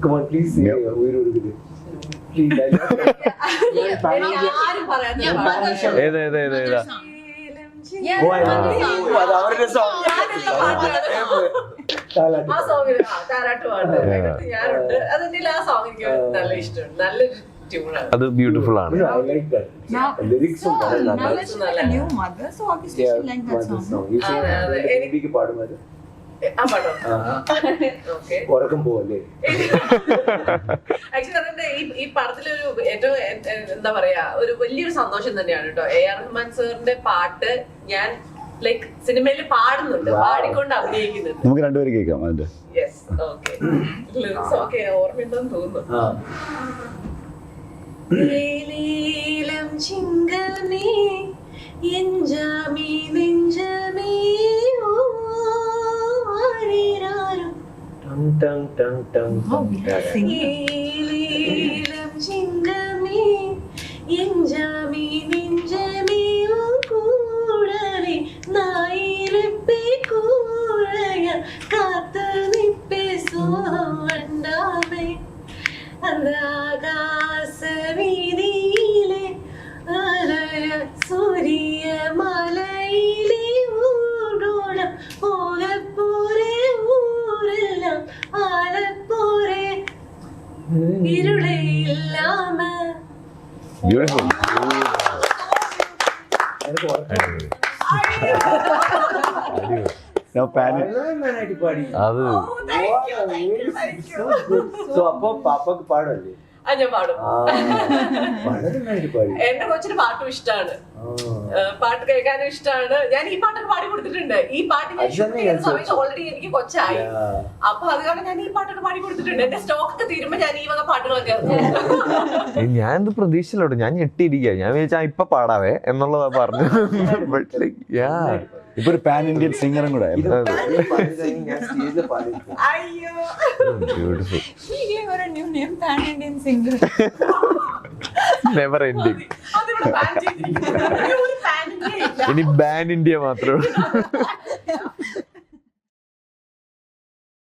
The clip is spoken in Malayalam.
Come on, please say Uyiru. Please, ഏതാ Oh, I love it. അത് അവരുടെ song. ആ സോങ്ങിൽ താരാട്ട് പാട്ട് ഞാനുണ്ട്. അതിന്റെ ആ സോങ് എനിക്ക് നല്ല ഇഷ്ടമുണ്ട്. നല്ലൊരു ട്യൂണാണ്. അത് ബ്യൂട്ടിഫുൾ ആണ്. I like that. Lyrics So, are now let's look at a new mother, so obviously she like that song. You say babyക്ക് പാടുന്നത് ആ പാട്ടോ ഓക്കെ. ഉറക്കം പോവല്ലേ? ആക്ച്വലി അതിന്റെ ഈ പടത്തിലൊരു ഏറ്റവും എന്താ പറയാ ഒരു വലിയൊരു സന്തോഷം തന്നെയാണ് കേട്ടോ. AR റഹ്മാൻ സാറിന്റെ പാട്ട് ഞാൻ ലൈക്ക് സിനിമയിൽ പാടുന്നുണ്ട്, പാടിക്കൊണ്ട് അഭിനയിക്കുന്നുണ്ട്. നമുക്ക് രണ്ടുപേരും കേൾക്കാം അതിന്റെ. Yes okay. ലിറിക്സ് ഓക്കെ ഓർമ്മയുണ്ടെന്ന് തോന്നുന്നു. നീലം ചിങ്കമേ എഞ്ചാമി നെഞ്ചമേ Tang tang tang Oh, we are singing. നീലം ചിങ്കമേ എഞ്ചാമി നെഞ്ചമേ കൂടവേ നായിരപ്പേ കൂഴയ കാത്തു നിപ്പേ സോവണ്ടാമേ அந்த ஆகாச வீதியிலே அலர சூரிய மலையிலே ஊர்வலம் போகப் போரே ஊரெல்லாம் ஆளப் போரே இருளே இல்லாம. ബ്യൂട്ടിഫുൾ. എനിക്ക് ഉറക്കം നന്നായിട്ട് പാടി. അത് So, അപ്പൊ പാപ്പക്ക് പാടല്ലേ? ഞാൻ പാടും. വളരെ നന്നായിട്ട് പാടി. എന്റെ കൊച്ചിന് പാട്ടും ഇഷ്ടമാണ്, പാട്ട് കേൾക്കാനും ഇഷ്ടമാണ്. ഞാൻ ഈ പാട്ടൊക്കെ പാടി കൊടുത്തിട്ടുണ്ട്. ഈ പാട്ട് ഞാൻ ഷൂട്ട് ചെയ്യുന്ന സമയത്ത് ഓൾറെഡി എനിക്ക് കൊച്ചായി. അപ്പൊ അത് കാരണം ഞാൻ ഈ പാട്ടൊക്കെ പാടി കൊടുത്തിട്ടുണ്ട്. എന്റെ സ്റ്റോക്ക് ഒക്കെ തീരുമ്പോ ഞാൻ ഈ വക പാട്ടുകളൊക്കെ ഞാൻ ഇത് പ്രതീക്ഷിച്ചില്ലോട്ടോ. ഞാൻ ഞെട്ടിയിരിക്കുക. ഞാൻ വിചാരിച്ചാ ഇപ്പൊ പാടാവേ എന്നുള്ളതാ പറഞ്ഞു. ഇപ്പൊ ഒരു പാൻ ഇന്ത്യൻ സിംഗറും കൂടെ. ഞാൻ സ്റ്റേജിൽ പാടി. അയ്യോ beautiful. She gave her a new name, Pan Indian singer. Never ending. അതിവിടെ ബാൻ ചെയ്തിരിക്കുന്നു. ഒരു പാൻ ഇനി ബാൻ ഇന്ത്യ മാത്രമേ